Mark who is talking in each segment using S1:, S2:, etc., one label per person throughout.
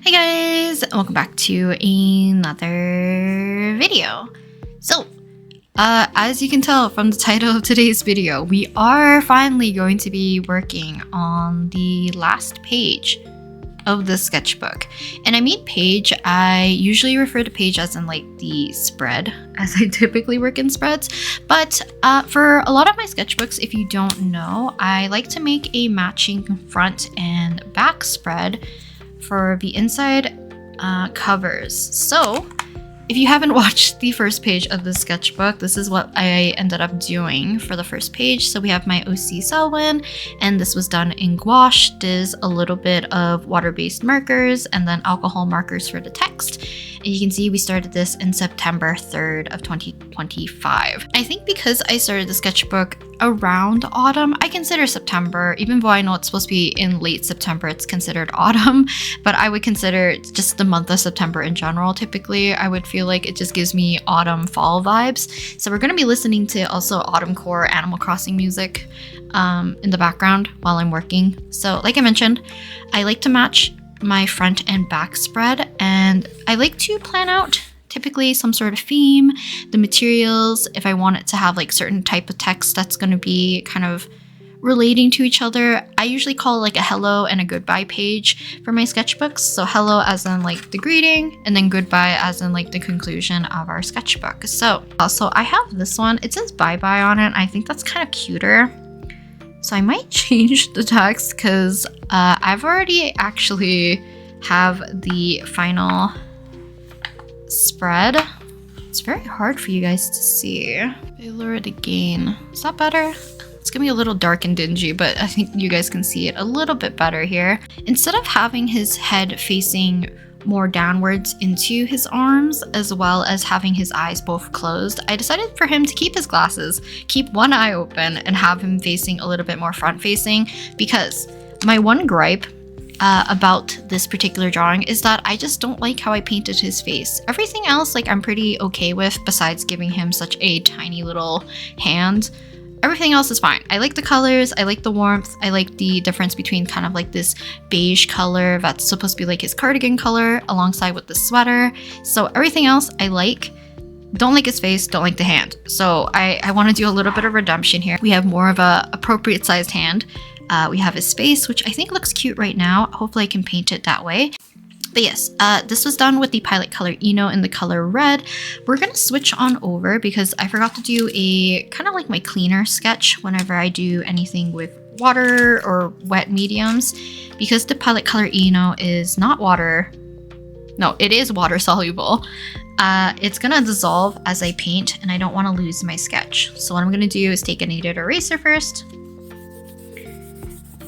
S1: Hey guys, welcome back to another video. So, as you can tell from the title of today's video, we are finally going to be working on the last page of the sketchbook. And I mean page, I usually refer to page as in like the spread, as I typically work in spreads. But for a lot of my sketchbooks, if you don't know, I like to make a matching front and back spread for the inside covers. So if you haven't watched the first page of the sketchbook, this is what I ended up doing for the first page. So we have my OC Selwin, and this was done in gouache. There's a little bit of water-based markers and then alcohol markers for the text. And you can see we started this in September 3rd of 2025. I think because I started the sketchbook around autumn, I consider September, even though I know it's supposed to be in late September, it's considered autumn, but I would consider just the month of September in general. Typically, I would feel like it just gives me autumn fall vibes. So we're going to be listening to also autumn core Animal Crossing music in the background while I'm working. So like I mentioned, I like to match my front and back spread, and I like to plan out typically some sort of theme, the materials, if I want it to have like certain type of text that's going to be kind of relating to each other. I usually call it like a hello and a goodbye page for my sketchbooks. So hello as in like the greeting, and then goodbye as in like the conclusion of our sketchbook. So also I have this one, it says Byebye on it. I think that's kind of cuter. So I might change the text because I've already actually have the final spread. It's very hard for you guys to see. I lower the gain. Is that better? It's gonna be a little dark and dingy, but I think you guys can see it a little bit better here. Instead of having his head facing more downwards into his arms, as well as having his eyes both closed, I decided for him to keep his glasses, keep one eye open, and have him facing a little bit more front facing, because my one gripe about this particular drawing is that I just don't like how I painted his face. Everything else, like, I'm pretty okay with, besides giving him such a tiny little hand. Everything else is fine. I like the colors, I like the warmth, I like the difference between kind of like this beige color that's supposed to be like his cardigan color alongside with the sweater. So everything else I like. Don't like his face, don't like the hand. So I want to do a little bit of redemption here. We have more of a appropriate sized hand. We have his face, which I think looks cute right now. Hopefully I can paint it that way. But yes, this was done with the palette Color ENO in the color red. We're going to switch on over because I forgot to do a kind of like my cleaner sketch whenever I do anything with water or wet mediums. Because the palette Color ENO is not water. No, it is water soluble. It's going to dissolve as I paint, and I don't want to lose my sketch. So what I'm going to do is take a kneaded eraser first.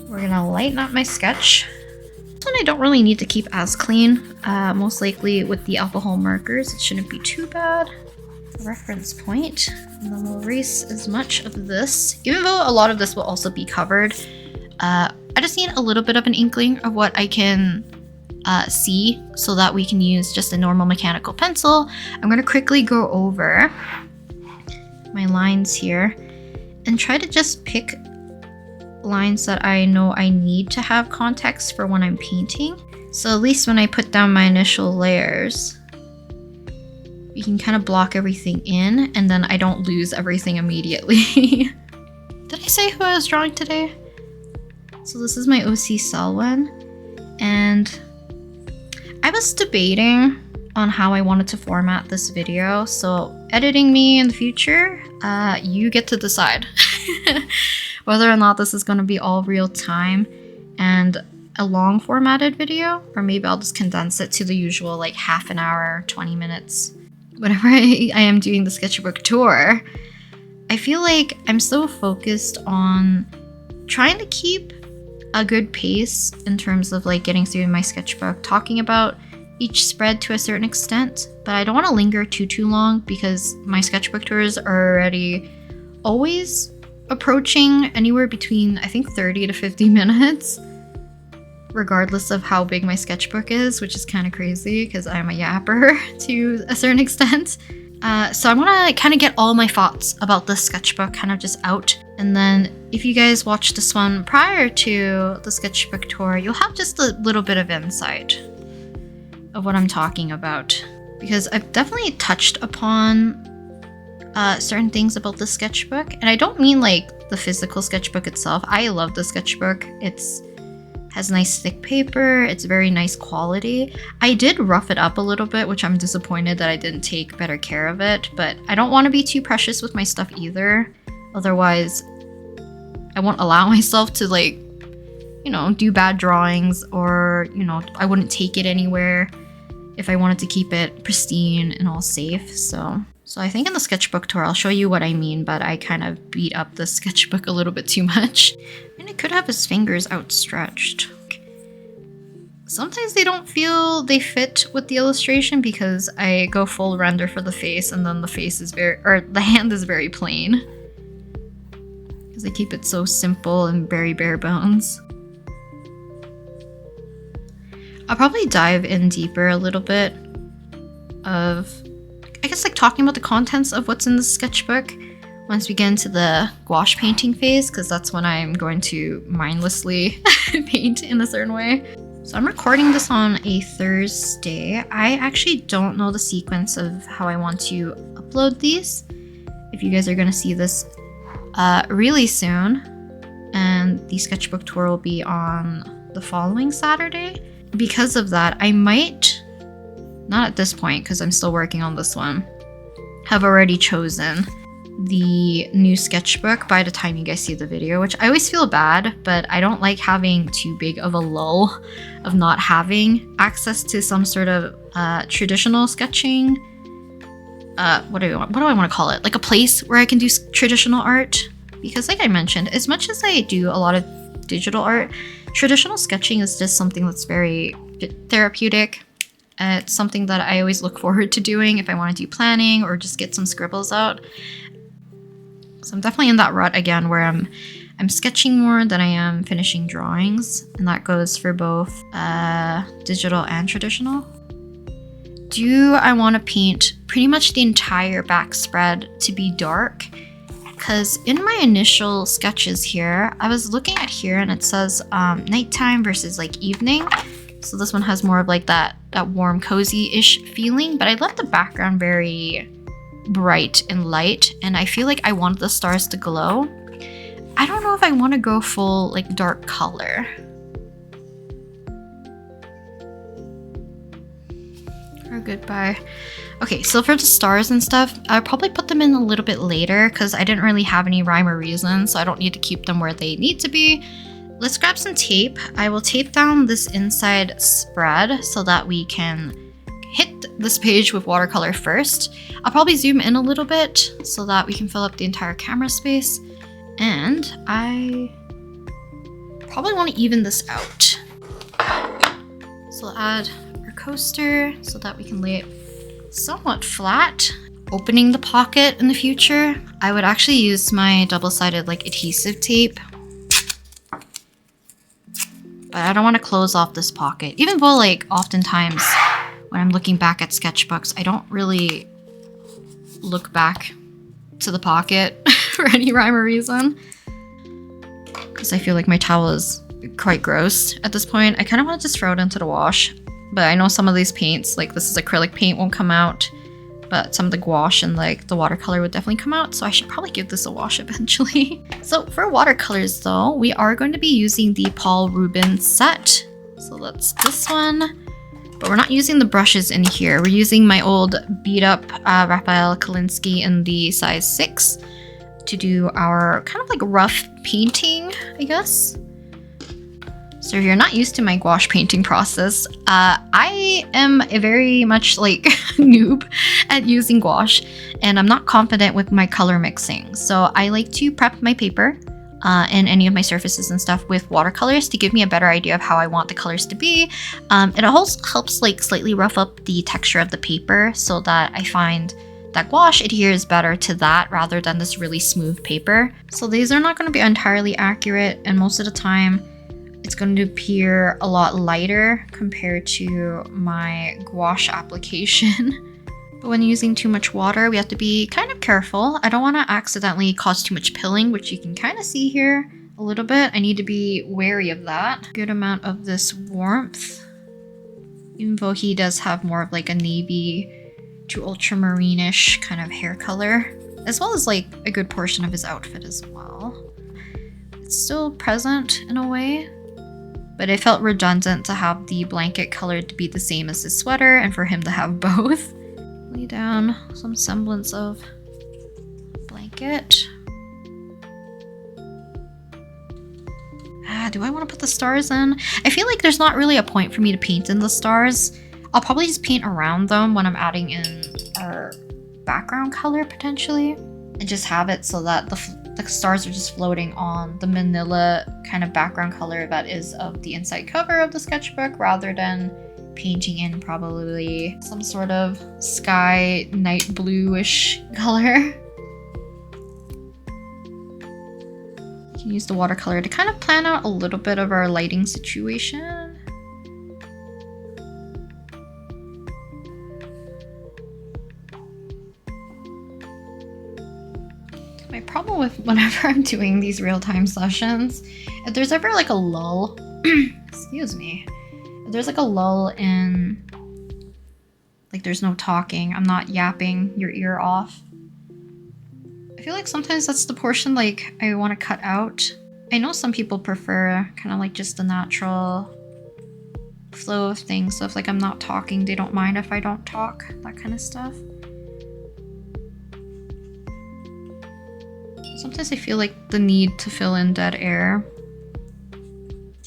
S1: We're going to lighten up my sketch. I don't really need to keep as clean. Most likely with the alcohol markers, it shouldn't be too bad. Reference point, and then we'll erase as much of this, even though a lot of this will also be covered. I just need a little bit of an inkling of what I can see so that we can use just a normal mechanical pencil. I'm going to quickly go over my lines here and try to just pick lines that I know I need to have context for when I'm painting. So at least when I put down my initial layers, you can kind of block everything in, and then I don't lose everything immediately. Did I say who I was drawing today? So this is my OC Selwin, and I was debating on how I wanted to format this video. So editing me in the future, you get to decide whether or not this is going to be all real time and a long formatted video, or maybe I'll just condense it to the usual like half an hour, 20 minutes. Whenever I am doing the sketchbook tour, I feel like I'm so focused on trying to keep a good pace in terms of like getting through my sketchbook, talking about each spread to a certain extent, but I don't want to linger too long because my sketchbook tours are already always approaching anywhere between, I think, 30 to 50 minutes, regardless of how big my sketchbook is, which is kind of crazy because I'm a yapper to a certain extent. So I want to kind of get all my thoughts about this sketchbook kind of just out. And then if you guys watched this one prior to the sketchbook tour, you'll have just a little bit of insight. of what I'm talking about, because I've definitely touched upon certain things about the sketchbook, and I don't mean like the physical sketchbook itself. I love the sketchbook. Has nice thick paper. It's very nice quality. I did rough it up a little bit, which I'm disappointed that I didn't take better care of it, but I don't want to be too precious with my stuff either. Otherwise, I won't allow myself to, like, you know, do bad drawings, or, you know, I wouldn't take it anywhere if I wanted to keep it pristine and all safe. So I think in the sketchbook tour, I'll show you what I mean, but I kind of beat up the sketchbook a little bit too much. And it could have his fingers outstretched. Sometimes they don't feel they fit with the illustration because I go full render for the face, and then the face is the hand is very plain. Because I keep it so simple and very bare bones. I'll probably dive in deeper a little bit of, I guess, like talking about the contents of what's in the sketchbook once we get into the gouache painting phase, because that's when I'm going to mindlessly paint in a certain way. So I'm recording this on a Thursday. I actually don't know the sequence of how I want to upload these. If you guys are going to see this really soon, and the sketchbook tour will be on the following Saturday. Because of that, I might, not at this point because I'm still working on this one, have already chosen the new sketchbook by the time you guys see the video, which I always feel bad, but I don't like having too big of a lull of not having access to some sort of traditional sketching. What do I want to call it? Like a place where I can do traditional art. Because like I mentioned, as much as I do a lot of digital art, traditional sketching is just something that's very therapeutic. It's something that I always look forward to doing if I want to do planning or just get some scribbles out. So I'm definitely in that rut again where I'm sketching more than I am finishing drawings, and that goes for both digital and traditional. Do I want to paint pretty much the entire back spread to be dark? Because in my initial sketches here, I was looking at here and it says nighttime versus like evening. So this one has more of like that warm, cozy-ish feeling, but I left the background very bright and light, and I feel like I wanted the stars to glow. I don't know if I want to go full like dark color. Or goodbye. Okay, so for the stars and stuff, I'll probably put them in a little bit later because I didn't really have any rhyme or reason, so I don't need to keep them where they need to be. Let's grab some tape. I will tape down this inside spread so that we can hit this page with watercolor first. I'll probably zoom in a little bit so that we can fill up the entire camera space. And I probably want to even this out. So I'll add our coaster so that we can lay it somewhat flat. Opening the pocket in the future, I would actually use my double-sided like adhesive tape. But I don't want to close off this pocket, even though like oftentimes when I'm looking back at sketchbooks, I don't really look back to the pocket for any rhyme or reason. Because I feel like my towel is quite gross at this point. I kind of want to just throw it into the wash. But I know some of these paints, like this is acrylic paint, won't come out. But some of the gouache and like the watercolor would definitely come out. So I should probably give this a wash eventually. So for watercolors though, we are going to be using the Paul Rubens set. So that's this one. But we're not using the brushes in here. We're using my old beat up Raphael Kalinsky in the size 6 to do our kind of like rough painting, I guess. So if you're not used to my gouache painting process, I am a very much like noob at using gouache, and I'm not confident with my color mixing. So I like to prep my paper and any of my surfaces and stuff with watercolors to give me a better idea of how I want the colors to be. It also helps like slightly rough up the texture of the paper so that I find that gouache adheres better to that rather than this really smooth paper. So these are not going to be entirely accurate, and most of the time it's going to appear a lot lighter compared to my gouache application. But when using too much water, we have to be kind of careful. I don't want to accidentally cause too much pilling, which you can kind of see here a little bit. I need to be wary of that. Good amount of this warmth. even though he does have more of like a navy to ultramarine-ish kind of hair color, as well as like a good portion of his outfit as well. It's still present in a way, but it felt redundant to have the blanket color to be the same as his sweater and for him to have both. Lay down some semblance of blanket. Do I want to put the stars in? I feel like there's not really a point for me to paint in the stars. I'll probably just paint around them when I'm adding in our background color potentially, and just have it so that the stars are just floating on the manila kind of background color that is of the inside cover of the sketchbook, rather than painting in probably some sort of sky night bluish color. Use the watercolor to kind of plan out a little bit of our lighting situation. My problem with whenever I'm doing these real-time sessions, if there's ever like a lull, excuse me, if there's like a lull in, like there's no talking, I'm not yapping your ear off, I feel like sometimes that's the portion like I want to cut out. I know some people prefer kind of like just the natural flow of things, so if like I'm not talking, they don't mind if I don't talk, that kind of stuff. Sometimes I feel like the need to fill in dead air,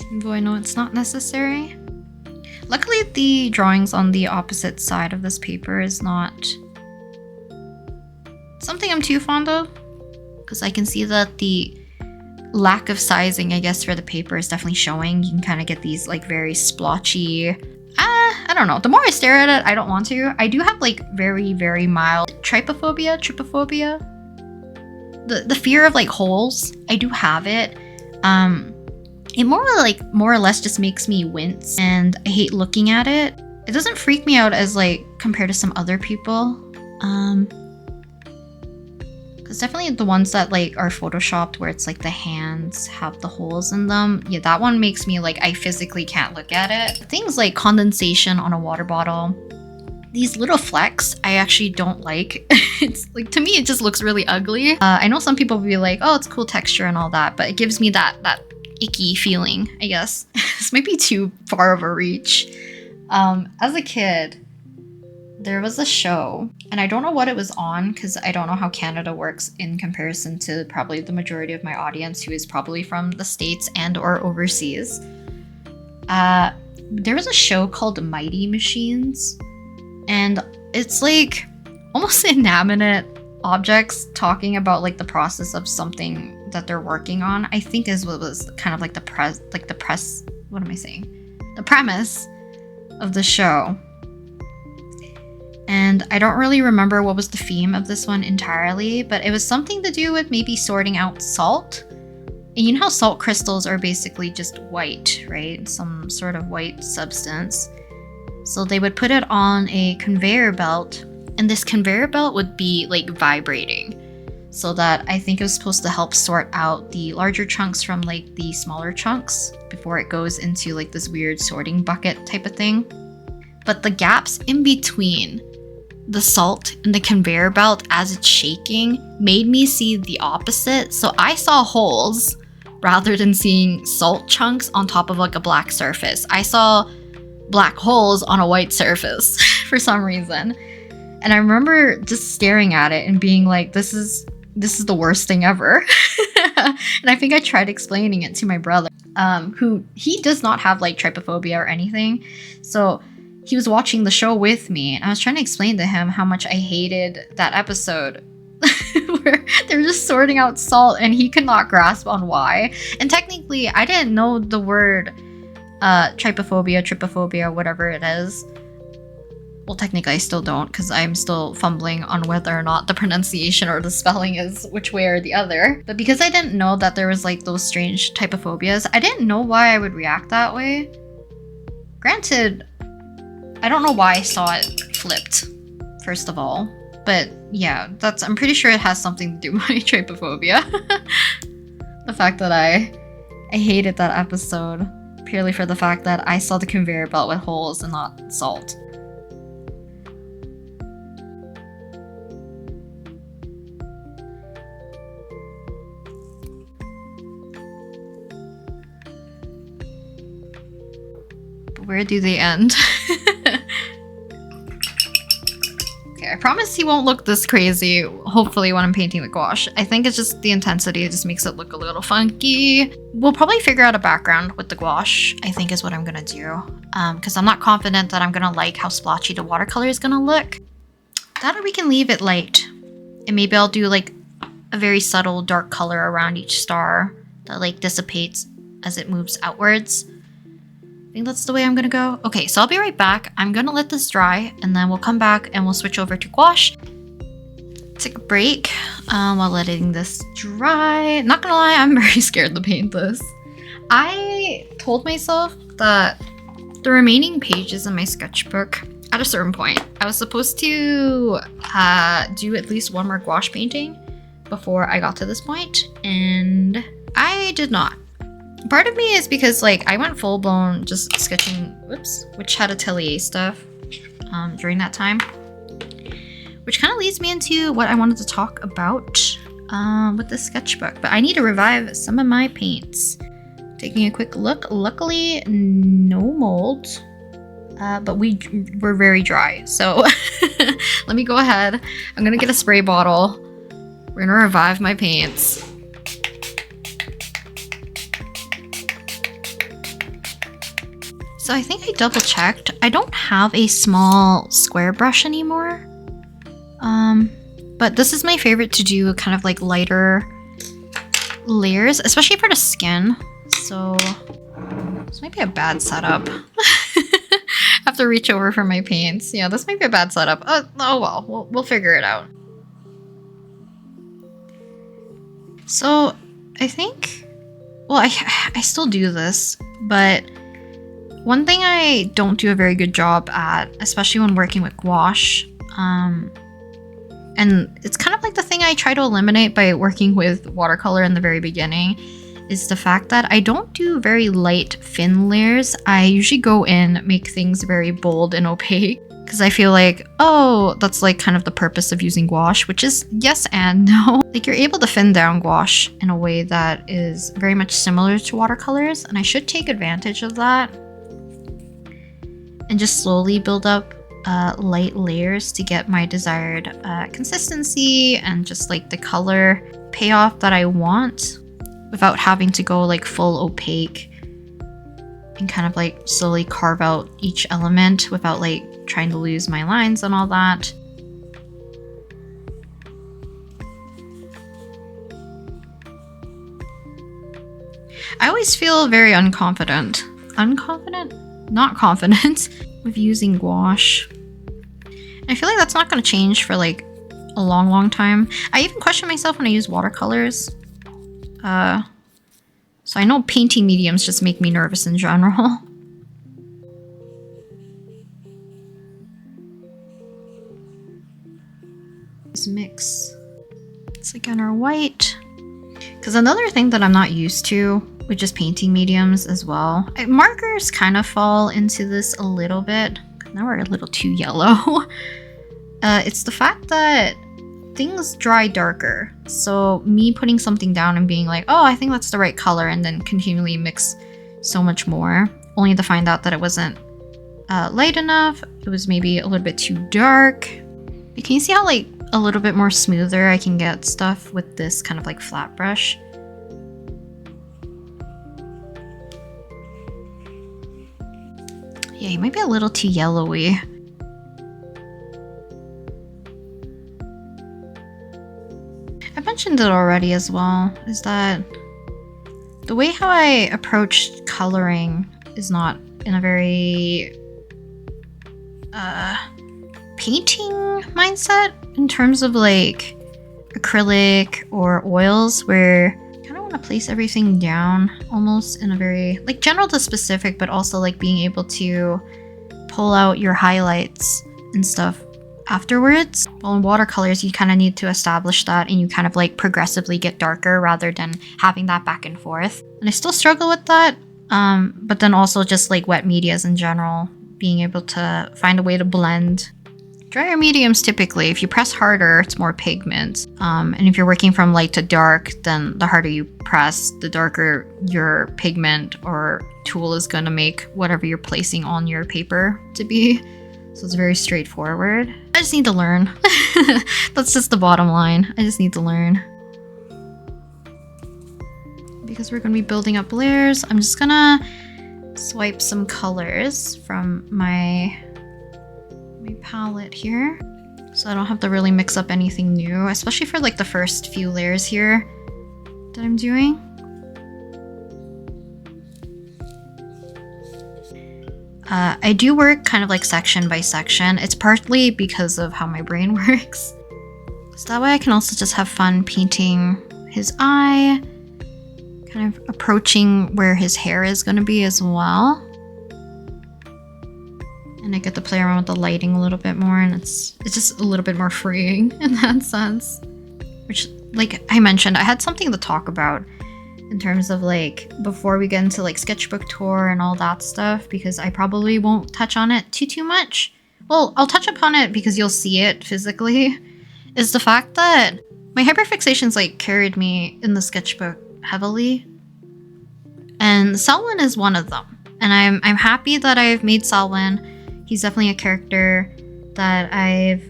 S1: even though I know it's not necessary. Luckily, the drawings on the opposite side of this paper is not something I'm too fond of, because I can see that the lack of sizing, I guess, for the paper is definitely showing. You can kind of get these like very splotchy, I don't know. The more I stare at it, I don't want to. I do have like very, very mild trypophobia. The fear of like holes. I do have it. It more or less just makes me wince, and I hate looking at it. It doesn't freak me out as like compared to some other people. Because definitely the ones that like are photoshopped where it's like the hands have the holes in them. Yeah, that one makes me like, I physically can't look at it. Things like condensation on a water bottle, these little flecks, I actually don't like. It's like, to me, it just looks really ugly. I know some people will be like, oh, it's cool texture and all that, but it gives me that icky feeling, I guess. This might be too far of a reach. As a kid, there was a show, and I don't know what it was on because I don't know how Canada works in comparison to probably the majority of my audience who is probably from the States and or overseas. There was a show called Mighty Machines, and it's like almost inanimate objects talking about like the process of something that they're working on. I think is what was kind of like the premise of the show. And I don't really remember what was the theme of this one entirely, but it was something to do with maybe sorting out salt. And you know how salt crystals are basically just white, right? Some sort of white substance. So they would put it on a conveyor belt, and this conveyor belt would be like vibrating. So that I think it was supposed to help sort out the larger chunks from like the smaller chunks before it goes into like this weird sorting bucket type of thing. But the gaps in between the salt and the conveyor belt as it's shaking made me see the opposite. So I saw holes rather than seeing salt chunks on top of like a black surface. I saw black holes on a white surface for some reason. And I remember just staring at it and being like, this is the worst thing ever. And I think I tried explaining it to my brother, who he does not have like trypophobia or anything. So he was watching the show with me, and I was trying to explain to him how much I hated that episode where they're just sorting out salt and he could not grasp on why. And technically, I didn't know the word trypophobia, whatever it is. Well, technically I still don't, because I'm still fumbling on whether or not the pronunciation or the spelling is which way or the other. But because I didn't know that there was like those strange typophobias, I didn't know why I would react that way. Granted, I don't know why I saw it flipped, first of all. But yeah, I'm pretty sure it has something to do with my trypophobia. The fact that I hated that episode purely for the fact that I saw the conveyor belt with holes and not salt. But where do they end? Okay, I promise he won't look this crazy, hopefully, when I'm painting with gouache. I think it's just the intensity, it just makes it look a little funky. We'll probably figure out a background with the gouache, I think is what I'm gonna do. Because I'm not confident that I'm gonna like how splotchy the watercolor is gonna look. That or we can leave it light. And maybe I'll do like a very subtle dark color around each star that like dissipates as it moves outwards. I think that's the way I'm gonna go. Okay, so I'll be right back. I'm gonna let this dry and then we'll come back and we'll switch over to gouache. Take a break while letting this dry. Not gonna lie, I'm very scared to paint this. I told myself that the remaining pages in my sketchbook, at a certain point, I was supposed to do at least one more gouache painting before I got to this point, and I did not. Part of me is because like I went full blown just sketching, whoops, which had atelier stuff during that time, which kind of leads me into what I wanted to talk about with the sketchbook. But I need to revive some of my paints. Taking a quick look, luckily no mold, but we're very dry. So let me go ahead. I'm gonna get a spray bottle. We're gonna revive my paints. So I think I double checked. I don't have a small square brush anymore. But this is my favorite to do kind of like lighter layers, especially for the skin. So this might be a bad setup. I have to reach over for my paints. Yeah, this might be a bad setup. Oh well, we'll figure it out. So I think, well, I still do this, but one thing I don't do a very good job at, especially when working with gouache, and it's kind of like the thing I try to eliminate by working with watercolor in the very beginning, is the fact that I don't do very light, thin layers. I usually go in, make things very bold and opaque, because I feel like, oh, that's like kind of the purpose of using gouache, which is yes and no. Like you're able to thin down gouache in a way that is very much similar to watercolors, and I should take advantage of that and just slowly build up light layers to get my desired consistency and just like the color payoff that I want without having to go like full opaque and kind of like slowly carve out each element without like trying to lose my lines and all that. I always feel very unconfident. Not confident with using gouache. I feel like that's not going to change for like a long time. I even question myself when I use watercolors. So I know painting mediums just make me nervous in general. Let's mix. It's again our white. Because another thing that I'm not used to with just painting mediums as well. Markers kind of fall into this a little bit. Now we're a little too yellow. It's the fact that things dry darker. So me putting something down and being like, oh, I think that's the right color, and then continually mix so much more, only to find out that it wasn't light enough. It was maybe a little bit too dark. Can you see how like a little bit more smoother I can get stuff with this kind of like flat brush? Yeah, he might be a little too yellowy. I mentioned it already as well, is that the way how I approach coloring is not in a very painting mindset in terms of like acrylic or oils, where want to place everything down almost in a very like general to specific, but also like being able to pull out your highlights and stuff afterwards. Well, in watercolors, you kind of need to establish that, and you kind of like progressively get darker rather than having that back and forth. And I still struggle with that but then also just like wet medias in general, being able to find a way to blend. Drier mediums, typically, if you press harder, it's more pigment. And if you're working from light to dark, then the harder you press, the darker your pigment or tool is gonna make whatever you're placing on your paper to be. So it's very straightforward. I just need to learn. That's just the bottom line. I just need to learn. Because we're gonna be building up layers, I'm just gonna swipe some colors from my palette here, so I don't have to really mix up anything new, especially for like the first few layers here that I'm doing. I do work kind of like section by section. It's partly because of how my brain works, so that way I can also just have fun painting his eye, kind of approaching where his hair is going to be as well. And I get to play around with the lighting a little bit more, and it's just a little bit more freeing in that sense. Which, like I mentioned, I had something to talk about in terms of like before we get into like sketchbook tour and all that stuff, because I probably won't touch on it too much. Well, I'll touch upon it because you'll see it physically, is the fact that my hyperfixations like carried me in the sketchbook heavily. And Selwin is one of them. And I'm happy that I've made Selwin. He's definitely a character that I've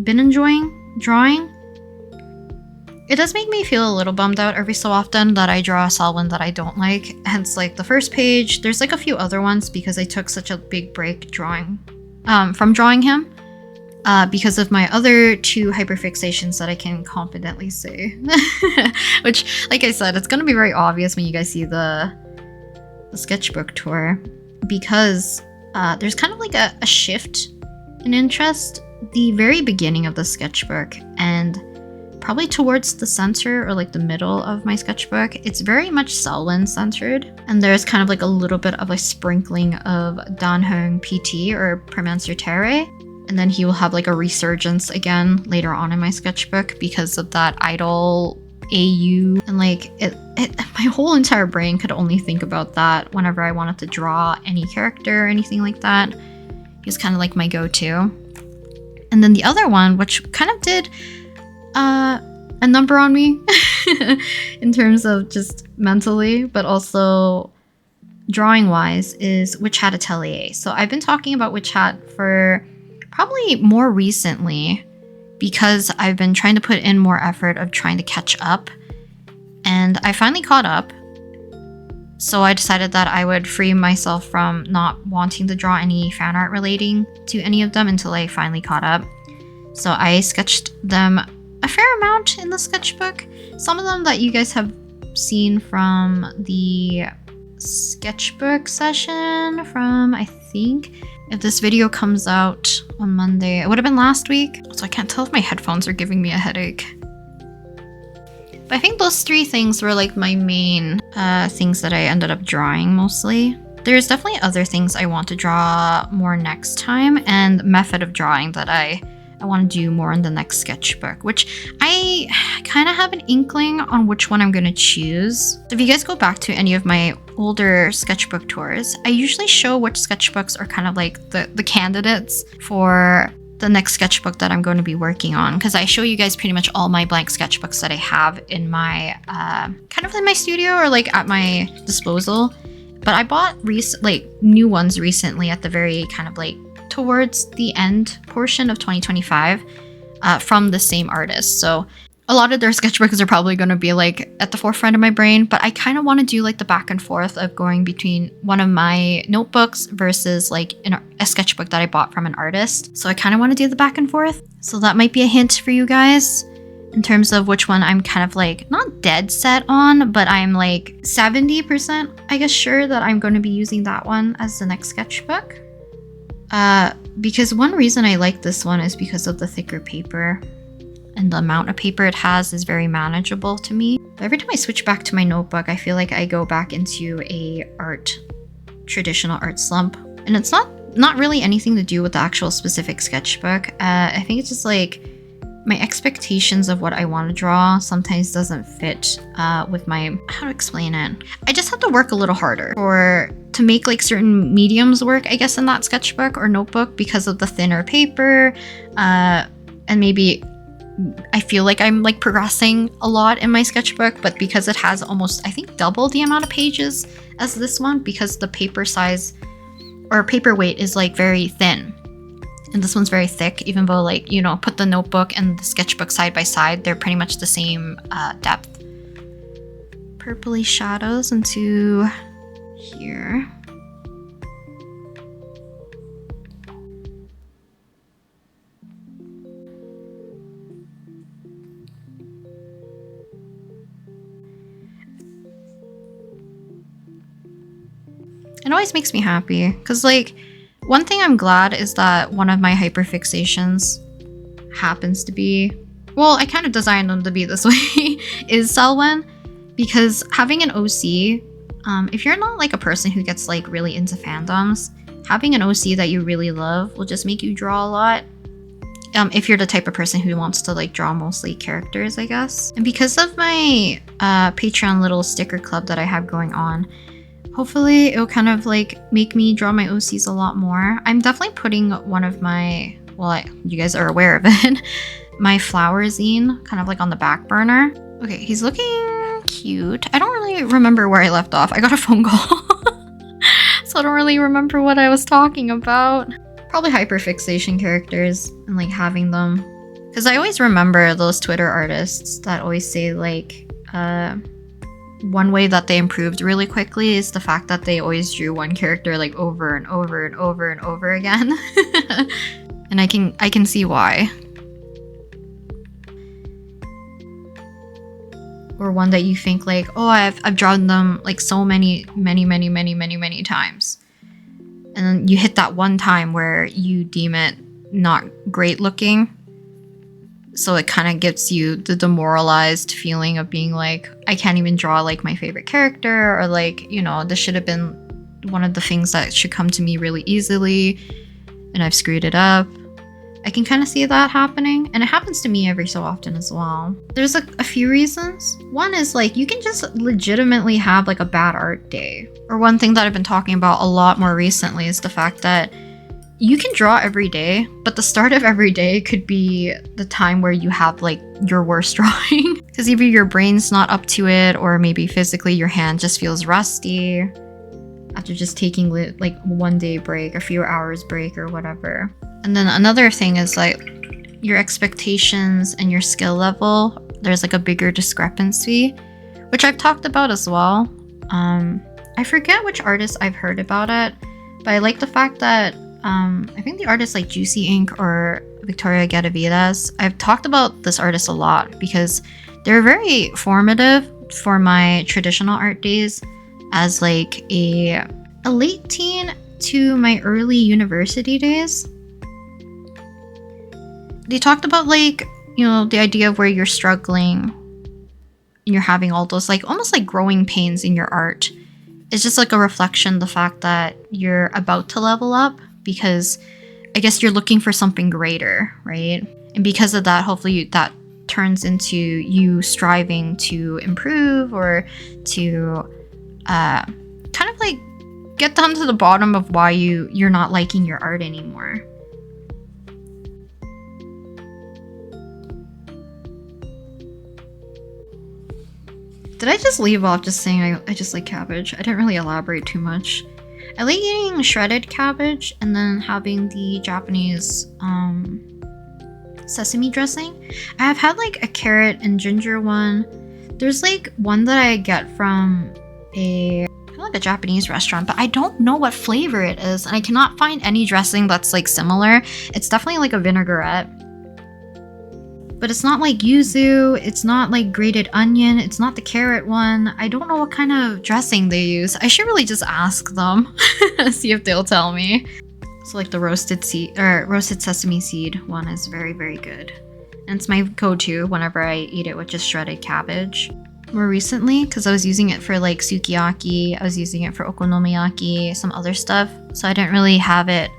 S1: been enjoying drawing. It does make me feel a little bummed out every so often that I draw a Selwin that I don't like. Hence, like the first page, there's like a few other ones because I took such a big break drawing from drawing him because of my other two hyperfixations that I can confidently say. Which, like I said, it's going to be very obvious when you guys see the sketchbook tour, because there's kind of like a shift in interest the very beginning of the sketchbook, and probably towards the center or like the middle of my sketchbook, it's very much Selwin centered, and there's kind of like a little bit of a sprinkling of Dan Hong PT or Permancer Terre, and then he will have like a resurgence again later on in my sketchbook because of that idol AU, and like my whole entire brain could only think about that whenever I wanted to draw any character or anything like that. He's kind of like my go-to. And then the other one, which kind of did a number on me in terms of just mentally, but also drawing wise, is Witch Hat Atelier. So I've been talking about Witch Hat for probably more recently, because I've been trying to put in more effort of trying to catch up, and I finally caught up. So I decided that I would free myself from not wanting to draw any fan art relating to any of them until I finally caught up. So I sketched them a fair amount in the sketchbook. Some of them that you guys have seen from the sketchbook session from, I think, if this video comes out on Monday, it would have been last week. So I can't tell if my headphones are giving me a headache. But I think those three things were like my main things that I ended up drawing mostly. There's definitely other things I want to draw more next time, and method of drawing that I want to do more in the next sketchbook, which I kind of have an inkling on which one I'm going to choose. If you guys go back to any of my older sketchbook tours, I usually show which sketchbooks are kind of like the candidates for the next sketchbook that I'm going to be working on, because I show you guys pretty much all my blank sketchbooks that I have in my kind of in my studio or like at my disposal. But I bought new ones recently at the very kind of like towards the end portion of 2025 from the same artist. So a lot of their sketchbooks are probably going to be like at the forefront of my brain, but I kind of want to do like the back and forth of going between one of my notebooks versus like a sketchbook that I bought from an artist. So I kind of want to do the back and forth. So that might be a hint for you guys in terms of which one I'm kind of like not dead set on, but I'm like 70% I guess sure that I'm going to be using that one as the next sketchbook. Because one reason I like this one is because of the thicker paper, and the amount of paper it has is very manageable to me. But every time I switch back to my notebook, I feel like I go back into a traditional art slump. And it's not really anything to do with the actual specific sketchbook. I think it's just like my expectations of what I want to draw sometimes doesn't fit with my, how to explain it. I just have to work a little harder to make like certain mediums work, I guess, in that sketchbook or notebook because of the thinner paper. And maybe I feel like I'm like progressing a lot in my sketchbook, but because it has almost, I think, double the amount of pages as this one, because the paper size or paper weight is like very thin. And this one's very thick, even though, like, you know, put the notebook and the sketchbook side by side, they're pretty much the same depth. Purpley shadows into here. It always makes me happy, because, like, one thing I'm glad is that one of my hyperfixations happens to be, well, I kind of designed them to be this way, is Selwin, because having an OC, if you're not like a person who gets like really into fandoms, having an OC that you really love will just make you draw a lot. If you're the type of person who wants to like draw mostly characters, I guess. And because of my Patreon little sticker club that I have going on, hopefully it'll kind of like make me draw my OCs a lot more. I'm definitely putting one of my, well, you guys are aware of it, my flower zine kind of like on the back burner. Okay, he's looking cute. I don't really remember where I left off. I got a phone call. So I don't really remember what I was talking about. Probably hyperfixation characters and like having them. Because I always remember those Twitter artists that always say like, one way that they improved really quickly is the fact that they always drew one character like over and over and over and over again. And I can see why. Or one that you think like, oh, I've drawn them like so many times. And then you hit that one time where you deem it not great looking. So it kind of gives you the demoralized feeling of being like, I can't even draw like my favorite character, or like, you know, this should have been one of the things that should come to me really easily and I've screwed it up. I can kind of see that happening, and it happens to me every so often as well. There's a few reasons. One is like, you can just legitimately have like a bad art day. Or one thing that I've been talking about a lot more recently is the fact that you can draw every day, but the start of every day could be the time where you have like your worst drawing. Because either your brain's not up to it, or maybe physically your hand just feels rusty after just taking like one day break, a few hours break or whatever. And then another thing is like your expectations and your skill level. There's like a bigger discrepancy, which I've talked about as well. I forget which artist I've heard about it, but I like the fact that I think the artist like Juicy Ink or Victoria Getavidas, I've talked about this artist a lot because they're very formative for my traditional art days as like a late teen to my early university days. They talked about like, you know, the idea of where you're struggling and you're having all those like almost like growing pains in your art. It's just like a reflection, the fact that you're about to level up, because I guess you're looking for something greater, right? And because of that, hopefully that turns into you striving to improve or to kind of like get down to the bottom of why you're not liking your art anymore. Did I just leave off just saying I just like cabbage? I didn't really elaborate too much. I like eating shredded cabbage and then having the Japanese sesame dressing. I have had like a carrot and ginger one. There's like one that I get from a Japanese restaurant, but I don't know what flavor it is, and I cannot find any dressing that's like similar. It's definitely like a vinaigrette, but it's not like yuzu, it's not like grated onion, it's not the carrot one. I don't know what kind of dressing they use. I should really just ask them, see if they'll tell me. So like the roasted sesame seed one is very, very good. And it's my go-to whenever I eat it with just shredded cabbage. More recently, because I was using it for like sukiyaki, I was using it for okonomiyaki, some other stuff. So I didn't really have it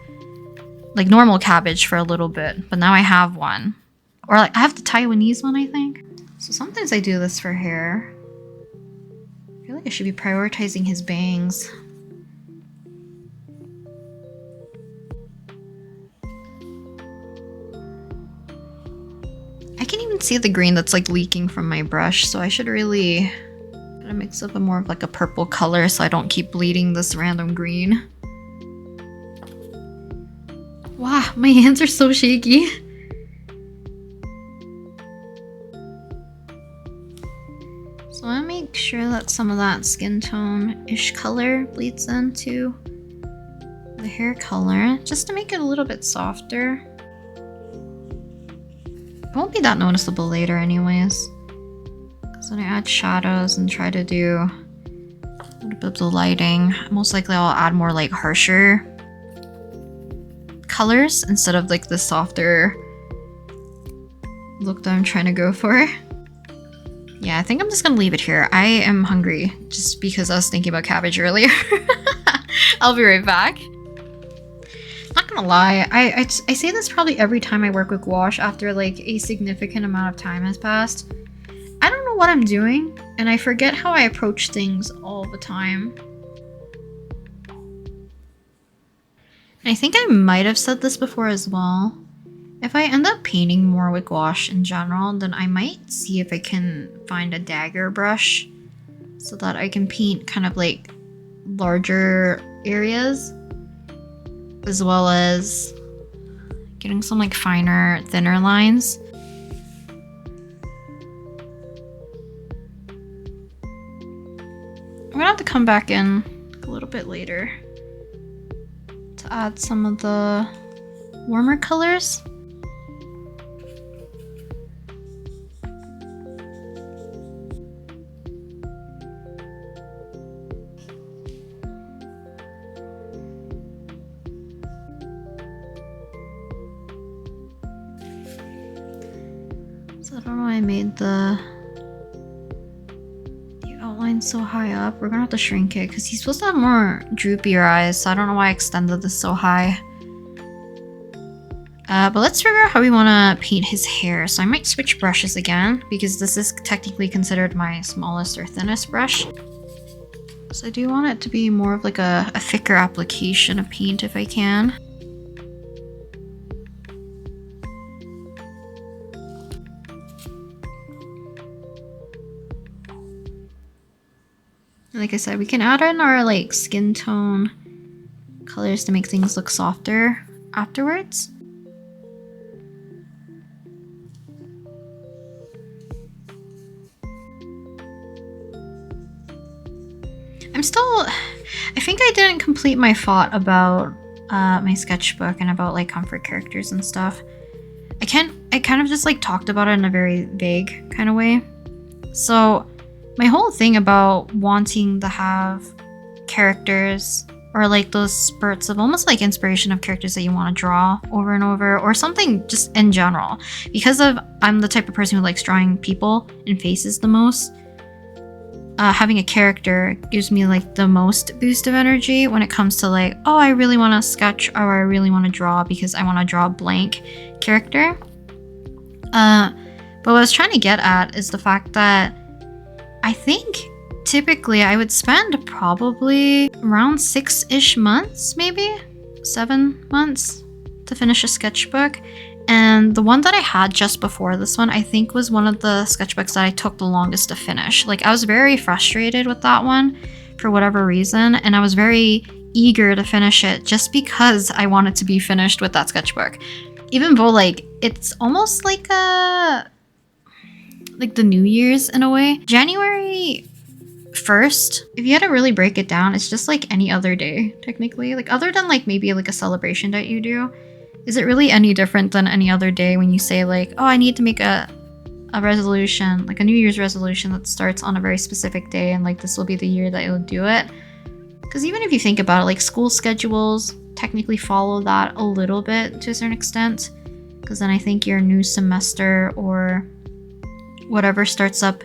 S1: like normal cabbage for a little bit, but now I have one. Or like I have the Taiwanese one, I think. So sometimes I do this for hair. I feel like I should be prioritizing his bangs. I can even see the green that's like leaking from my brush, so I should really gotta mix up a more of like a purple color so I don't keep bleeding this random green. Wow, my hands are so shaky. So I make sure that some of that skin tone-ish color bleeds into the hair color, just to make it a little bit softer. It won't be that noticeable later anyways. Because when I add shadows and try to do a little bit of the lighting, most likely I'll add more like harsher colors instead of like the softer look that I'm trying to go for. Yeah, I think I'm just gonna leave it here. I am hungry just because I was thinking about cabbage earlier. I'll be right back. Not gonna lie, I say this probably every time I work with gouache after like a significant amount of time has passed. I don't know what I'm doing, and I forget how I approach things all the time. And I think I might have said this before as well. If I end up painting more with gouache in general, then I might see if I can find a dagger brush so that I can paint kind of like larger areas, as well as getting some like finer, thinner lines. I'm gonna have to come back in a little bit later to add some of the warmer colors. So I don't know why I made the outline so high up. We're gonna have to shrink it because he's supposed to have more droopier eyes, so I don't know why I extended this so high. But let's figure out how we want to paint his hair. So I might switch brushes again because this is technically considered my smallest or thinnest brush. So I do want it to be more of like a thicker application of paint if I can. Like I said, we can add in our like skin tone colors to make things look softer afterwards. I think I didn't complete my thought about my sketchbook and about like comfort characters and stuff. I kind of just like talked about it in a very vague kind of way. So my whole thing about wanting to have characters or like those spurts of almost like inspiration of characters that you want to draw over and over, or something just in general, because I'm the type of person who likes drawing people and faces the most. Having a character gives me like the most boost of energy when it comes to like, oh, I really want to sketch or I really want to draw because I want to draw a blank character. But what I was trying to get at is the fact that I think typically I would spend probably around 6-ish months, maybe 7 months to finish a sketchbook. And the one that I had just before this one, I think was one of the sketchbooks that I took the longest to finish. Like I was very frustrated with that one for whatever reason, and I was very eager to finish it just because I wanted to be finished with that sketchbook. Even though like it's almost like the New Year's in a way. January 1st, if you had to really break it down, it's just like any other day technically. Like other than like maybe like a celebration that you do. Is it really any different than any other day when you say like, oh, I need to make a resolution, like a New Year's resolution that starts on a very specific day and like this will be the year that you'll do it? Because even if you think about it, like school schedules technically follow that a little bit to a certain extent. Because then I think your new semester or whatever starts up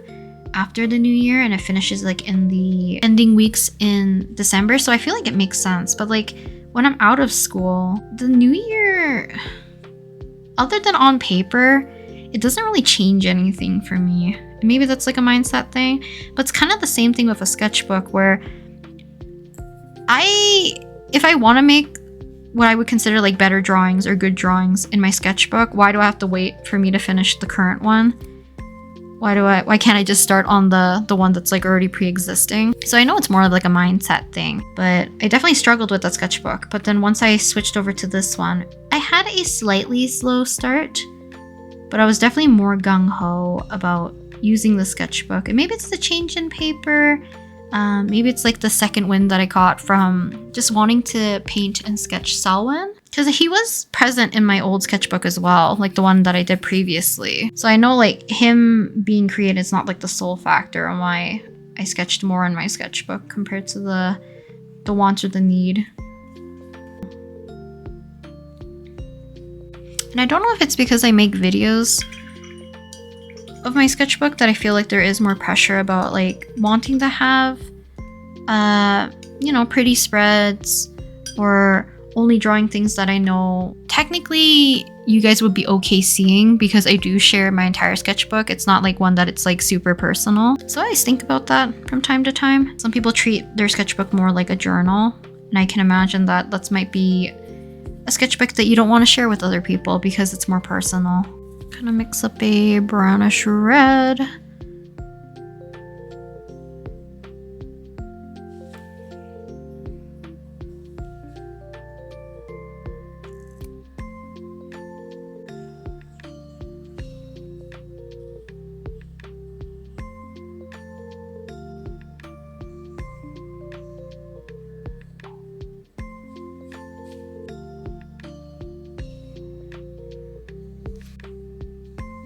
S1: after the new year and it finishes like in the ending weeks in December. So I feel like it makes sense. But like when I'm out of school, the new year, other than on paper, it doesn't really change anything for me. Maybe that's like a mindset thing, but it's kind of the same thing with a sketchbook where if I want to make what I would consider like better drawings or good drawings in my sketchbook, why do I have to wait for me to finish the current one? Why can't I just start on the one that's like already pre-existing? So I know it's more of like a mindset thing, but I definitely struggled with that sketchbook. But then once I switched over to this one, I had a slightly slow start, but I was definitely more gung-ho about using the sketchbook. And maybe it's the change in paper. Maybe it's like the second wind that I got from just wanting to paint and sketch Selwin. Because he was present in my old sketchbook as well, like the one that I did previously. So I know like him being created is not like the sole factor on why I sketched more in my sketchbook compared to the want or the need. And I don't know if it's because I make videos of my sketchbook that I feel like there is more pressure about like wanting to have, you know, pretty spreads or only drawing things that I know technically you guys would be okay seeing because I do share my entire sketchbook. It's not like one that it's like super personal. So I always think about that from time to time. Some people treat their sketchbook more like a journal, and I can imagine that might be a sketchbook that you don't want to share with other people because it's more personal. Kind of mix up a brownish red.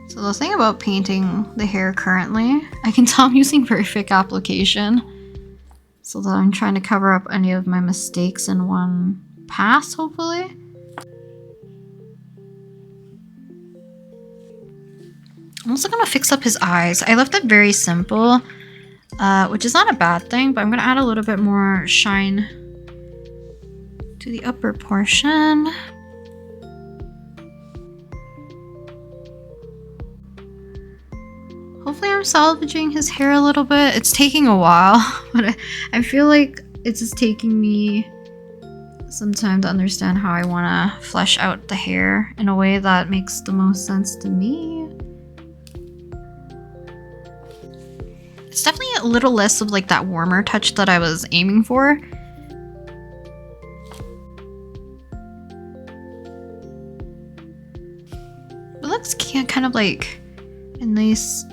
S1: So the thing about painting the hair currently, I can tell I'm using very thick application so that I'm trying to cover up any of my mistakes in one pass, hopefully. I'm also gonna fix up his eyes. I left it very simple, which is not a bad thing, but I'm gonna add a little bit more shine to the upper portion. Hopefully I'm salvaging his hair a little bit. It's taking a while, but I feel like it's just taking me some time to understand how I want to flesh out the hair in a way that makes the most sense to me. It's definitely a little less of like that warmer touch that I was aiming for. It looks kind of like a nice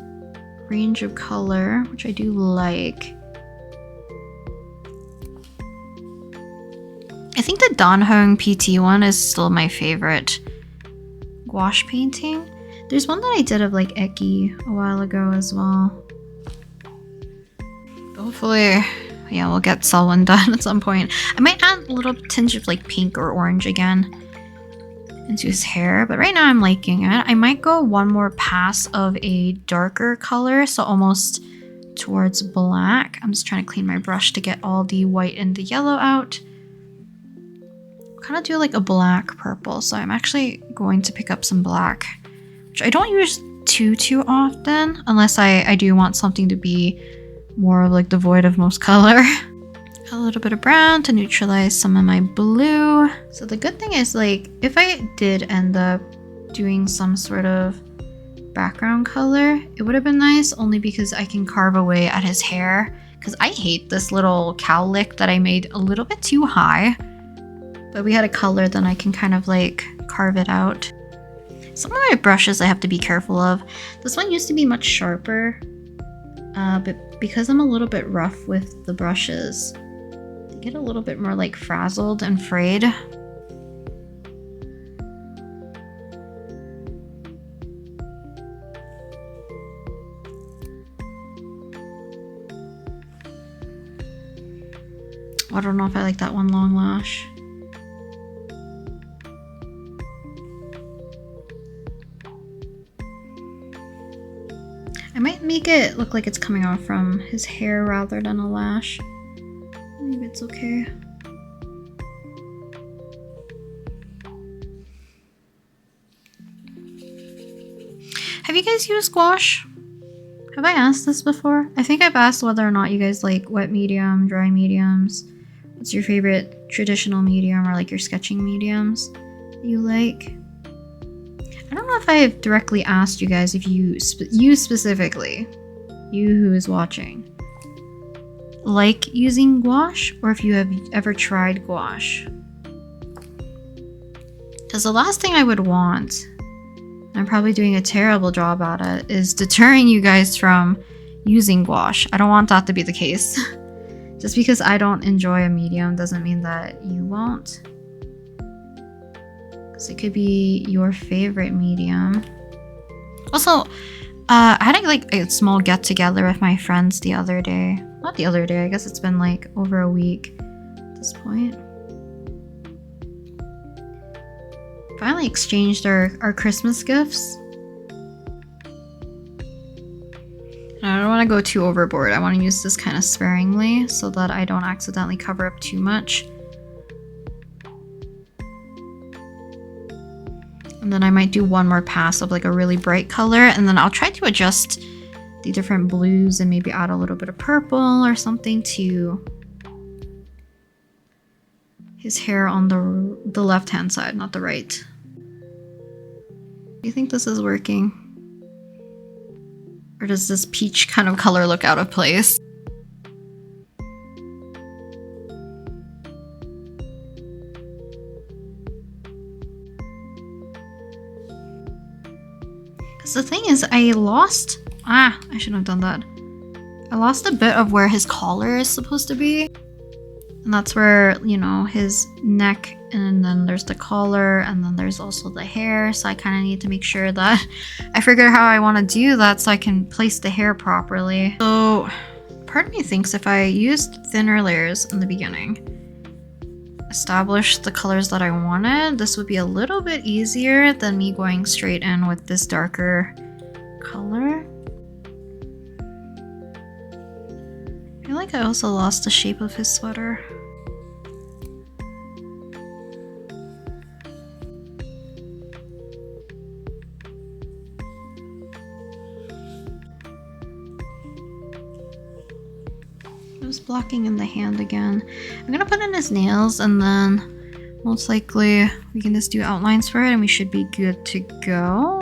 S1: range of color, which I do like. I think the Dan Hong PT one is still my favorite gouache painting. There's one that I did of like Eki a while ago as well. But hopefully, yeah, we'll get Selwin done at some point. I might add a little tinge of like pink or orange again into his hair, but right now I'm liking it. I might go one more pass of a darker color, so almost towards black. I'm just trying to clean my brush to get all the white and the yellow out. Kind of do like a black purple, so I'm actually going to pick up some black, which I don't use too often unless I do want something to be more of like devoid of most color. A little bit of brown to neutralize some of my blue. So the good thing is, like, if I did end up doing some sort of background color, it would have been nice only because I can carve away at his hair, because I hate this little cowlick that I made a little bit too high. But we had a color, then I can kind of like carve it out. Some of my brushes I have to be careful of. This one used to be much sharper, but because I'm a little bit rough with the brushes, get a little bit more like frazzled and frayed. I don't know if I like that one long lash. I might make it look like it's coming off from his hair rather than a lash. Maybe it's okay. you guys used gouache? Have I asked this before? I think I've asked whether or not you guys like wet medium, dry mediums. What's your favorite traditional medium or like your sketching mediums you like? I don't know if I've directly asked you guys if you specifically, you who is watching, like using gouache or if you have ever tried gouache. Because the last thing I would want, I'm probably doing a terrible job at it, is deterring you guys from using gouache. I don't want that to be the case. Just because I don't enjoy a medium doesn't mean that you won't. Because it could be your favorite medium. Also, I had like a small get together with my friends the other day. Not the other day, I guess it's been like over a week at this point. Finally exchanged our Christmas gifts. I don't want to go too overboard. I want to use this kind of sparingly so that I don't accidentally cover up too much. And then I might do one more pass of like a really bright color, and then I'll try to adjust the different blues and maybe add a little bit of purple or something to his hair on the left hand side, not the right. Do you think this is working? Or does this peach kind of color look out of place? Because the thing is, I shouldn't have done that. I lost a bit of where his collar is supposed to be. And that's where, you know, his neck, and then there's the collar, and then there's also the hair. So I kind of need to make sure that I figure out how I want to do that so I can place the hair properly. So part of me thinks if I used thinner layers in the beginning, establish the colors that I wanted, this would be a little bit easier than me going straight in with this darker color. I feel like I also lost the shape of his sweater. I was blocking in the hand again. I'm gonna put in his nails, and then most likely we can just do outlines for it and we should be good to go.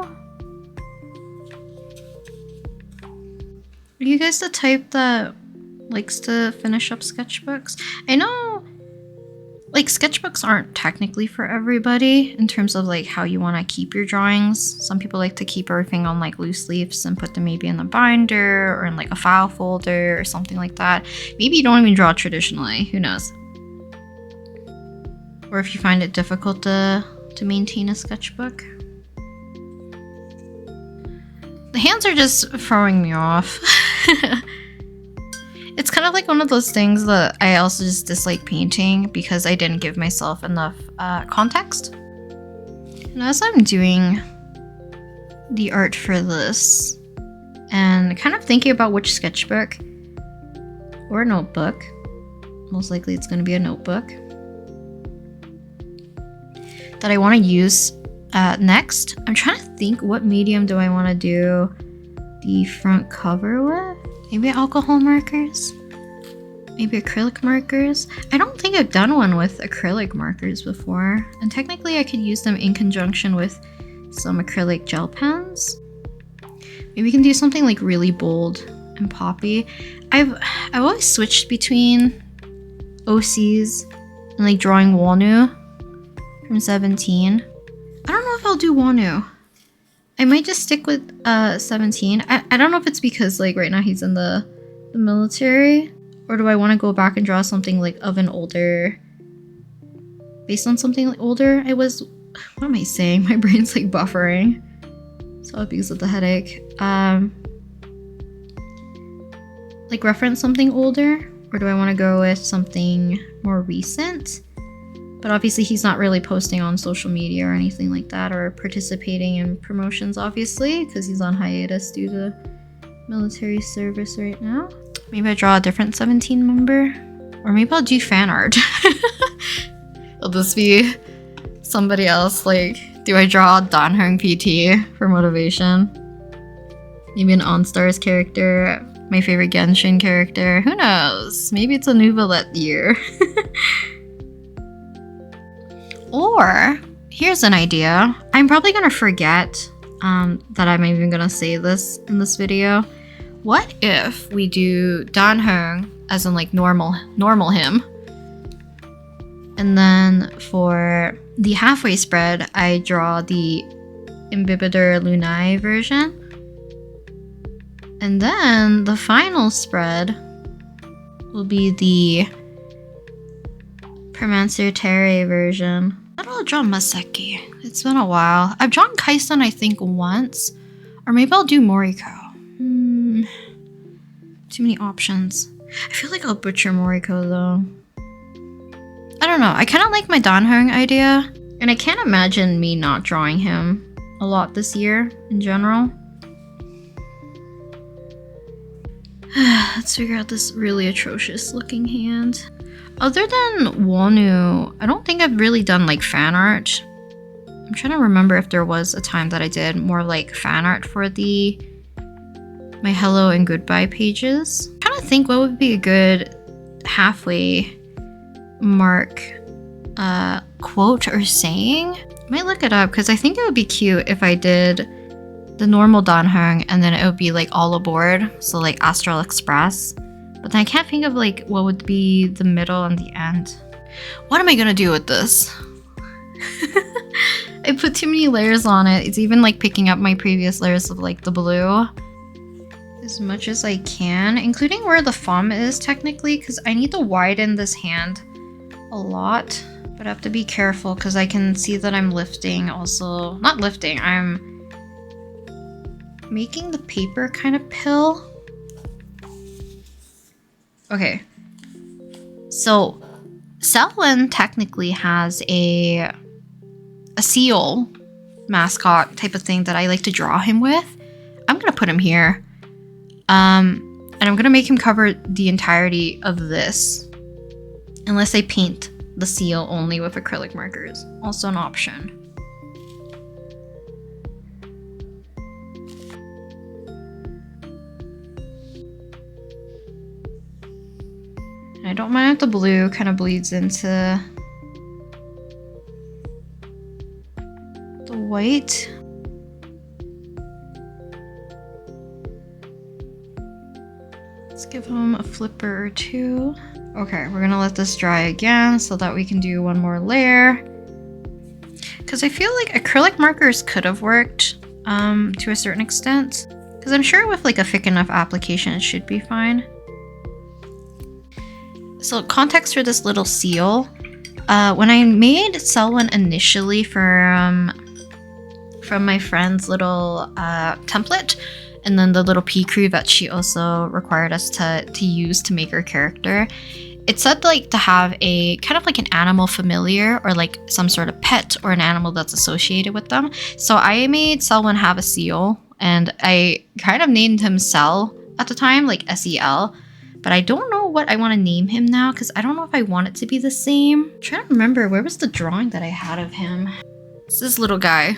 S1: Are you guys the type that likes to finish up sketchbooks? I know like sketchbooks aren't technically for everybody in terms of like how you want to keep your drawings. Some people like to keep everything on like loose leaves and put them maybe in a binder or in like a file folder or something like that. Maybe you don't even draw traditionally, who knows? Or if you find it difficult to maintain a sketchbook. The hands are just throwing me off. It's kind of like one of those things that I also just dislike painting because I didn't give myself enough context. And as I'm doing the art for this and kind of thinking about which sketchbook or notebook, most likely it's going to be a notebook, that I want to use next, I'm trying to think what medium do I want to do the front cover with. Maybe alcohol markers? Maybe acrylic markers? I don't think I've done one with acrylic markers before. And technically I could use them in conjunction with some acrylic gel pens. Maybe we can do something like really bold and poppy. I've always switched between OCs and like drawing Wonu from 17. I don't know if I'll do Wonu. I might just stick with 17. I don't know if it's because like right now he's in the military, or do I want to go back and draw something like of an older, based on something like older. What am I saying? My brain's like buffering. So because of the headache. Like reference something older, or do I want to go with something more recent? But obviously he's not really posting on social media or anything like that, or participating in promotions, obviously, because he's on hiatus due to military service right now. Maybe I draw a different 17 member, or maybe I'll do fan art. It'll just be somebody else. Like, do I draw Don Hung PT for motivation? Maybe an OnStars character. My favorite Genshin character. Who knows? Maybe it's a new Valette year. Or, here's an idea. I'm probably gonna forget that I'm even gonna say this in this video. What if we do Dan Heng as in like normal him? And then for the halfway spread, I draw the Imbibitor Lunae version. And then the final spread will be the Permancer Terre version. I'll draw Maseki. It's been a while. I've drawn Kaisen I think once. Or maybe I'll do Moriko. Too many options. I feel like I'll butcher Moriko though. I don't know. I kind of like my Dan Heng idea. And I can't imagine me not drawing him a lot this year in general. Let's figure out this really atrocious looking hand. Other than Wonu, I don't think I've really done like fan art. I'm trying to remember if there was a time that I did more like fan art for my hello and goodbye pages. I'm trying to think what would be a good halfway mark quote or saying. I might look it up because I think it would be cute if I did the normal Dan Heng and then it would be like all aboard, so like Astral Express. But then I can't think of like what would be the middle and the end. What am I gonna do with this? I put too many layers on it. It's even like picking up my previous layers of like the blue. As much as I can, including where the thumb is technically, because I need to widen this hand a lot. But I have to be careful because I can see that I'm lifting also. Not lifting, I'm making the paper kind of pill. Okay. So Selwin technically has a seal mascot type of thing that I like to draw him with. I'm gonna put him here. And I'm gonna make him cover the entirety of this. Unless I paint the seal only with acrylic markers. Also an option. I don't mind if the blue kind of bleeds into the white. Let's give him a flipper or two. Okay, we're gonna let this dry again so that we can do one more layer. Because I feel like acrylic markers could have worked to a certain extent. Because I'm sure with like a thick enough application it should be fine. So context for this little seal. When I made Selwin initially from my friend's little template, and then the little P crew that she also required us to use to make her character, it said like to have a kind of like an animal familiar or like some sort of pet or an animal that's associated with them. So I made Selwin have a seal, and I kind of named him Sel at the time, like S-E-L. But I don't know what I want to name him now because I don't know if I want it to be the same. I'm trying to remember, where was the drawing that I had of him? It's this little guy.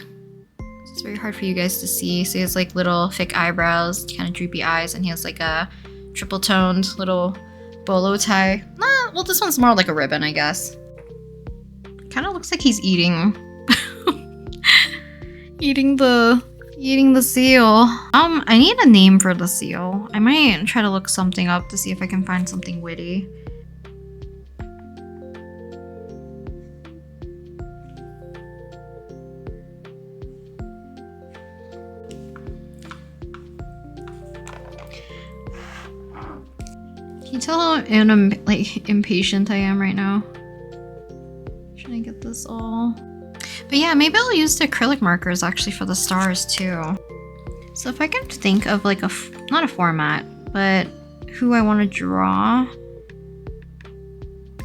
S1: It's very hard for you guys to see. So he has like little thick eyebrows, kind of droopy eyes, and he has like a triple toned little bolo tie. Well, this one's more like a ribbon, I guess. Kind of looks like he's eating eating the seal. I need a name for the seal. I might try to look something up to see if I can find something witty. Can you tell how impatient I am right now? Trying to get this all. But yeah, maybe I'll use the acrylic markers actually for the stars too. So if I can think of like not a format, but who I want to draw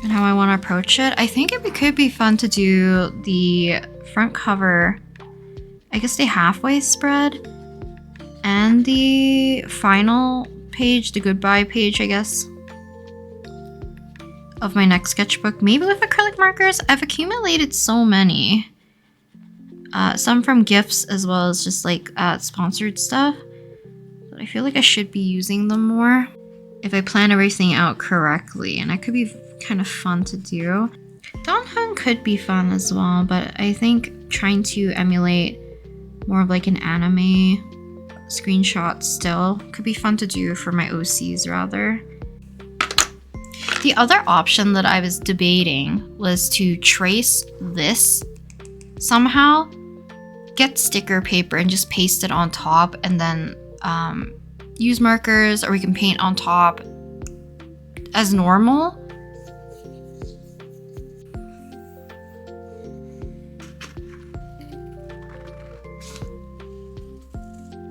S1: and how I want to approach it, I think it could be fun to do the front cover, I guess the halfway spread, and the final page, the goodbye page, I guess, of my next sketchbook, maybe with acrylic markers. I've accumulated so many. Some from gifts as well as just like sponsored stuff. I feel like I should be using them more if I plan everything out correctly, and that could be kind of fun to do. Donghung could be fun as well, but I think trying to emulate more of like an anime screenshot still could be fun to do for my OCs rather. The other option that I was debating was to trace this somehow, get sticker paper and just paste it on top, and then use markers, or we can paint on top as normal.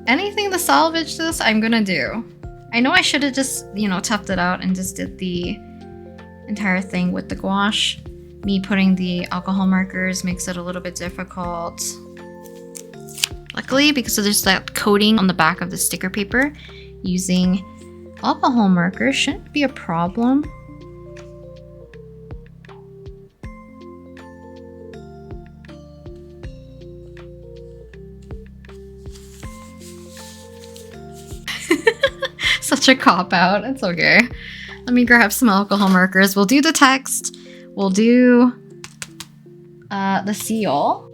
S1: Anything to salvage this, I'm gonna do. I know I should have just, you know, toughed it out and just did the entire thing with the gouache. Me putting the alcohol markers makes it a little bit difficult. Luckily, because there's that coating on the back of the sticker paper, using alcohol markers shouldn't be a problem. Such a cop-out. It's okay. Let me grab some alcohol markers. We'll do the text. We'll do the seal.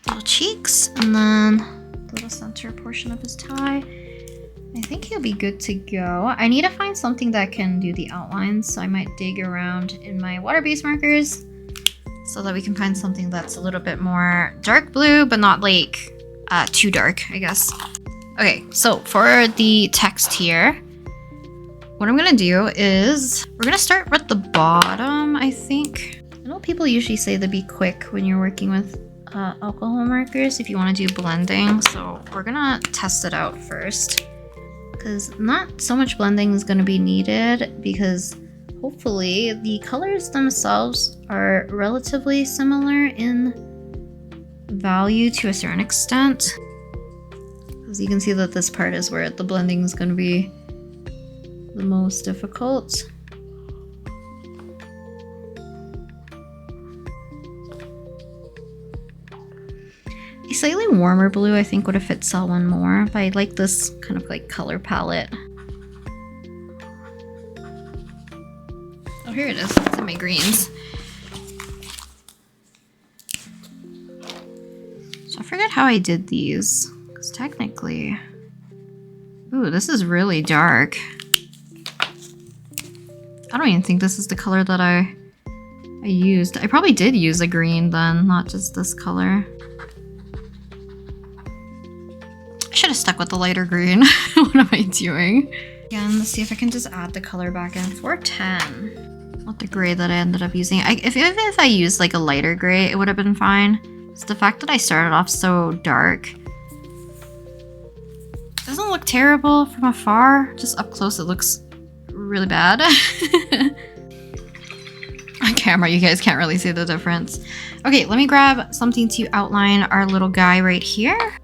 S1: Little cheeks, and then the little center portion of his tie. I think he'll be good to go. I need to find something that can do the outlines, so I might dig around in my water-based markers so that we can find something that's a little bit more dark blue, but not like too dark, I guess. Okay, so for the text here, what I'm gonna do is we're gonna start with the bottom, I think. I know people usually say to be quick when you're working with alcohol markers if you want to do blending, so we're gonna test it out first, because not so much blending is going to be needed, because hopefully the colors themselves are relatively similar in value to a certain extent. As you can see that this part is where the blending is going to be the most difficult. A slightly warmer blue I think would have fit Selwin more, but I like this kind of like color palette. Oh, here it is. It's in my greens. So I forget how I did these, because technically... Ooh, this is really dark. I don't even think this is the color that I used. I probably did use a green then, not just this color. I should have stuck with the lighter green. What am I doing? Again, let's see if I can just add the color back in. 410. Not the gray that I ended up using. If I used like a lighter gray, it would have been fine. It's the fact that I started off so dark. It doesn't look terrible from afar. Just up close, it looks really bad. On camera, you guys can't really see the difference. Okay, let me grab something to outline our little guy right here.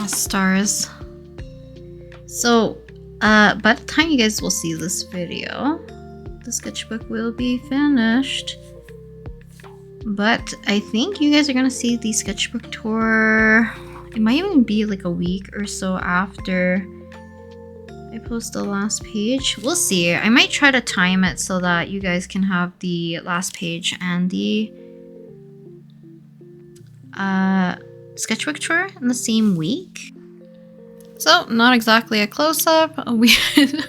S1: Stars. So by the time you guys will see this video, the sketchbook will be finished, but I think you guys are gonna see the sketchbook tour. It might even be like a week or so after I post the last page. We'll see. I might try to time it so that you guys can have the last page and the sketchbook tour in the same week. So, not exactly a close-up.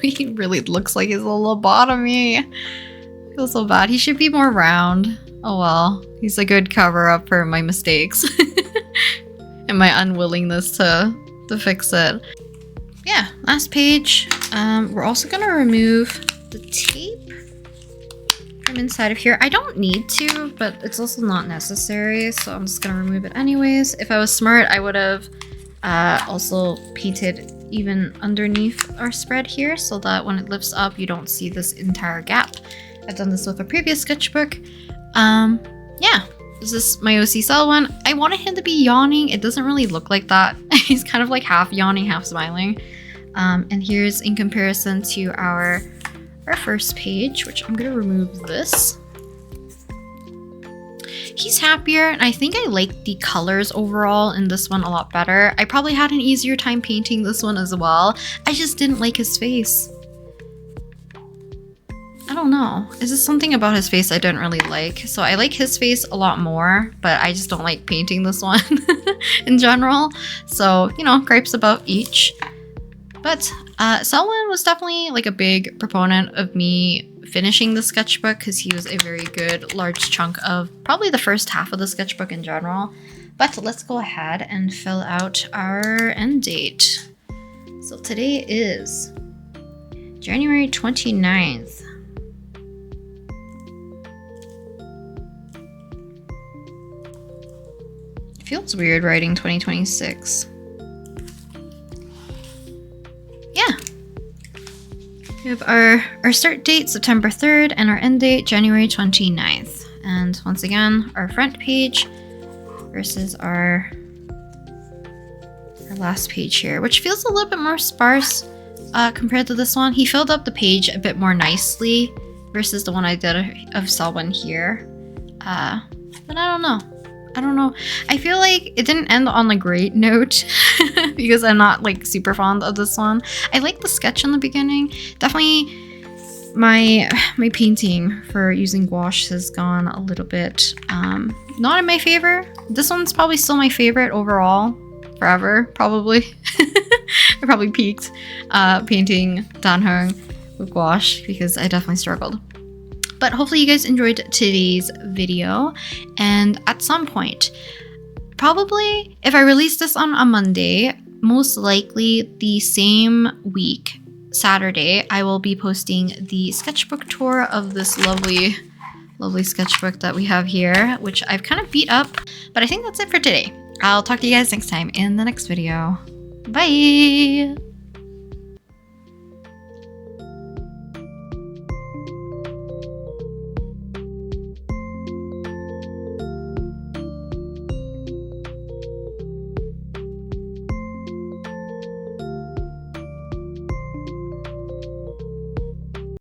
S1: He really looks like he's a lobotomy. I feel so bad. He should be more round. Oh well. He's a good cover-up for my mistakes. And my unwillingness to fix it. Yeah, last page. We're also gonna remove the tape from inside of here. I don't need to, but it's also not necessary, so I'm just gonna remove it anyways. If I was smart, I would have also painted even underneath our spread here, so that when it lifts up, you don't see this entire gap. I've done this with a previous sketchbook. Yeah, This is my OC Selwin. I wanted him to be yawning. It doesn't really look like that. He's kind of like half yawning, half smiling. And here's in comparison to our first page, which I'm gonna remove this. He's happier, and I think I like the colors overall in this one a lot better. I probably had an easier time painting this one as well. I just didn't like his face. I don't know. Is this something about his face I didn't really like? So I like his face a lot more, but I just don't like painting this one in general. So, you know, gripes about each. But Selwin was definitely like a big proponent of me finishing the sketchbook because he was a very good large chunk of probably the first half of the sketchbook in general. But let's go ahead and fill out our end date. So today is January 29th. It feels weird writing 2026. Yeah. We have our start date, September 3rd, and our end date, January 29th. And once again, our front page versus our last page here, which feels a little bit more sparse compared to this one. He filled up the page a bit more nicely versus the one I did of Selwin here. But I don't know. I feel like it didn't end on a great note because I'm not like super fond of this one. I like the sketch in the beginning. Definitely my painting for using gouache has gone a little bit not in my favor. This one's probably still my favorite overall forever, probably. I probably peaked painting Danheng with gouache because I definitely struggled. But hopefully you guys enjoyed today's video, and at some point, probably if I release this on a Monday, most likely the same week, Saturday, I will be posting the sketchbook tour of this lovely sketchbook that we have here, which I've kind of beat up, but I think that's it for today. I'll talk to you guys next time in the next video. Bye!